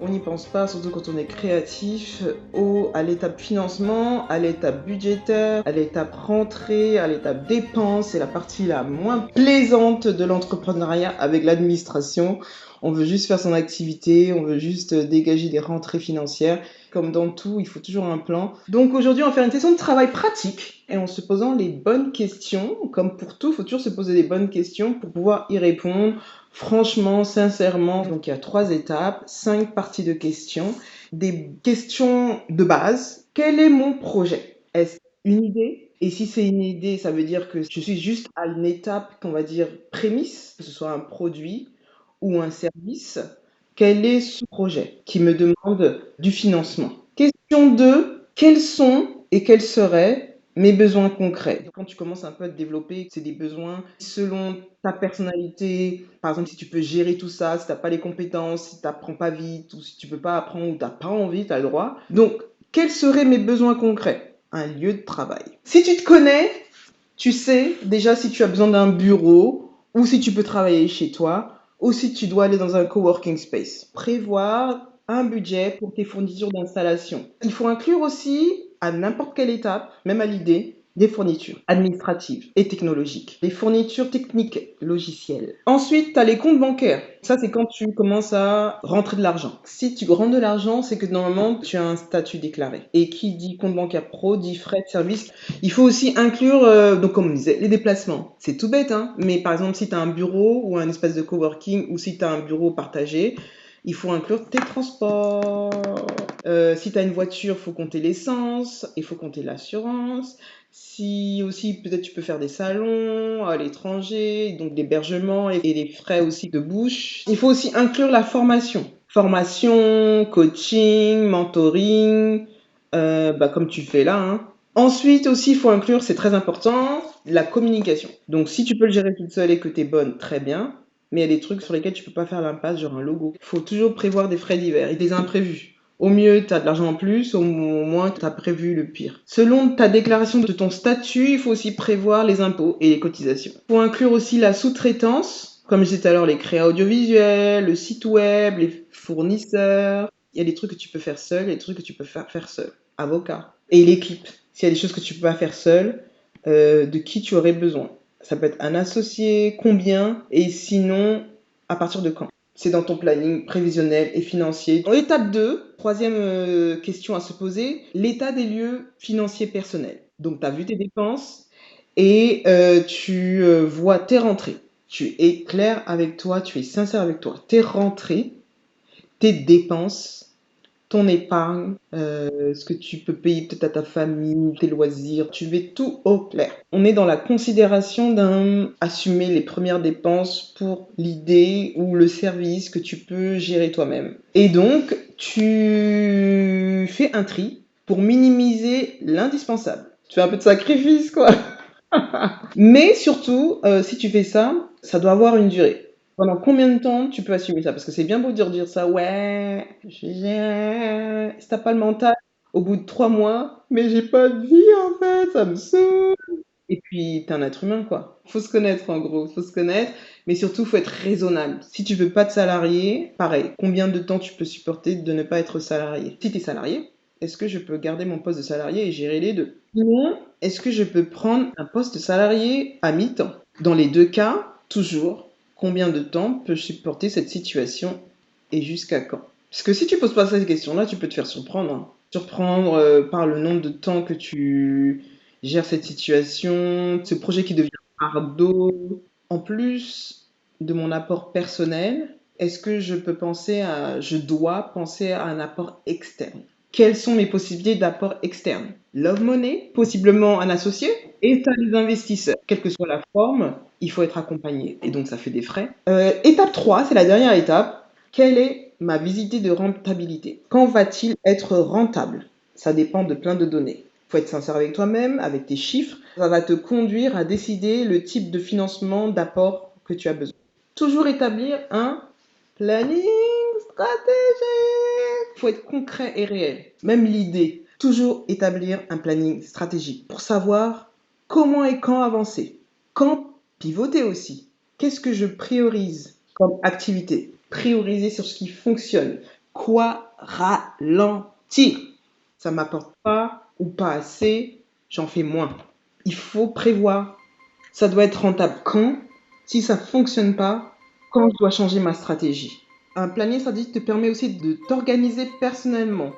On n'y pense pas, surtout quand on est créatif, à l'étape financement, à l'étape budgétaire, à l'étape rentrée, à l'étape dépense. C'est la partie la moins plaisante de l'entrepreneuriat avec l'administration. On veut juste faire son activité, on veut juste dégager des rentrées financières. Comme dans tout, il faut toujours un plan. Donc aujourd'hui, on va faire une session de travail pratique et en se posant les bonnes questions. Comme pour tout, il faut toujours se poser les bonnes questions pour pouvoir y répondre franchement, sincèrement. Donc il y a 3 étapes, 5 parties de questions. Des questions de base. Quel est mon projet? Est-ce une idée? Et si c'est une idée, ça veut dire que je suis juste à une étape qu'on va dire prémisse, que ce soit un produit ou un service. Quel est ce projet qui me demande du financement? Question 2, quels sont et quels seraient mes besoins concrets? Quand tu commences un peu à te développer, c'est des besoins selon ta personnalité. Par exemple, si tu peux gérer tout ça, si tu n'as pas les compétences, si tu n'apprends pas vite, ou si tu peux pas apprendre, ou tu n'as pas envie, tu as le droit. Donc, quels seraient mes besoins concrets? Un lieu de travail. Si tu te connais, tu sais déjà si tu as besoin d'un bureau, ou si tu peux travailler chez toi, ou si tu dois aller dans un coworking space. Prévoir un budget pour tes fournitures d'installation. Il faut inclure aussi, à n'importe quelle étape, même à l'idée, des fournitures administratives et technologiques, des fournitures techniques logicielles. Ensuite, tu as les comptes bancaires. Ça, c'est quand tu commences à rentrer de l'argent. Si tu rentres de l'argent, c'est que normalement, tu as un statut déclaré. Et qui dit compte bancaire pro, dit frais de service. Il faut aussi inclure, donc comme on disait, les déplacements. C'est tout bête, hein, mais par exemple, si tu as un bureau ou un espace de coworking ou si tu as un bureau partagé, il faut inclure tes transports. Si tu as une voiture, il faut compter l'essence, il faut compter l'assurance. Si aussi, peut-être tu peux faire des salons à l'étranger, donc l'hébergement et les frais aussi de bouche. Il faut aussi inclure la formation. Formation, coaching, mentoring, comme tu fais là, hein. Ensuite aussi, il faut inclure, c'est très important, la communication. Donc si tu peux le gérer toute seule et que tu es bonne, très bien. Mais il y a des trucs sur lesquels tu peux pas faire l'impasse, genre un logo. Il faut toujours prévoir des frais divers et des imprévus. Au mieux, tu as de l'argent en plus, au moins, tu as prévu le pire. Selon ta déclaration de ton statut, il faut aussi prévoir les impôts et les cotisations. Il faut inclure aussi la sous-traitance, comme je disais tout à l'heure, les créas audiovisuels, le site web, les fournisseurs. Il y a des trucs que tu peux faire seul et des trucs que tu peux faire seul. Avocat. Et l'équipe. S'il y a des choses que tu peux pas faire seul, de qui tu aurais besoin? Ça peut être un associé, combien, et sinon, à partir de quand? C'est dans ton planning prévisionnel et financier. En étape 2, troisième question à se poser, l'état des lieux financiers personnels. Donc, tu as vu tes dépenses et tu vois tes rentrées. Tu es clair avec toi, tu es sincère avec toi. Tes rentrées, tes dépenses, ton épargne, ce que tu peux payer peut-être à ta famille, tes loisirs, tu mets tout au clair. On est dans la considération assumer les premières dépenses pour l'idée ou le service que tu peux gérer toi-même. Et donc, tu fais un tri pour minimiser l'indispensable. Tu fais un peu de sacrifice, quoi. Mais surtout, si tu fais ça, ça doit avoir une durée. Pendant combien de temps tu peux assumer ça? Parce que c'est bien beau de dire ça, ouais, si t'as pas le mental, au bout de 3 mois, mais j'ai pas de vie en fait, ça me saoule. Et puis, t'es un être humain, quoi. Faut se connaître en gros, faut se connaître, mais surtout, faut être raisonnable. Si tu veux pas te salarier, pareil, combien de temps tu peux supporter de ne pas être salarié? Si t'es salarié, est-ce que je peux garder mon poste de salarié et gérer les deux? Sinon, est-ce que je peux prendre un poste salarié à mi-temps? Dans les deux cas, toujours, combien de temps peux-je supporter cette situation et jusqu'à quand? Parce que si tu poses pas cette question-là, tu peux te faire surprendre, hein. Surprendre par le nombre de temps que tu gères cette situation, ce projet qui devient un fardeau. En plus de mon apport personnel, est-ce que je dois penser à un apport externe? Quelles sont mes possibilités d'apport externe? Love Money, possiblement un associé, et tu as les investisseurs. Quelle que soit la forme, il faut être accompagné. Et donc, ça fait des frais. Étape 3, c'est la dernière étape. Quelle est ma visite de rentabilité? Quand va-t-il être rentable? Ça dépend de plein de données. Il faut être sincère avec toi-même, avec tes chiffres. Ça va te conduire à décider le type de financement, d'apport que tu as besoin. Toujours établir un planning stratégique. Il faut être concret et réel. Même l'idée. Toujours établir un planning stratégique pour savoir comment et quand avancer. Quand pivoter aussi. Qu'est-ce que je priorise comme activité? Prioriser sur ce qui fonctionne. Pourquoi ralentir? Ça m'apporte pas ou pas assez, j'en fais moins. Il faut prévoir. Ça doit être rentable quand? Si ça fonctionne pas, quand je dois changer ma stratégie? Un planning stratégique te permet aussi de t'organiser personnellement.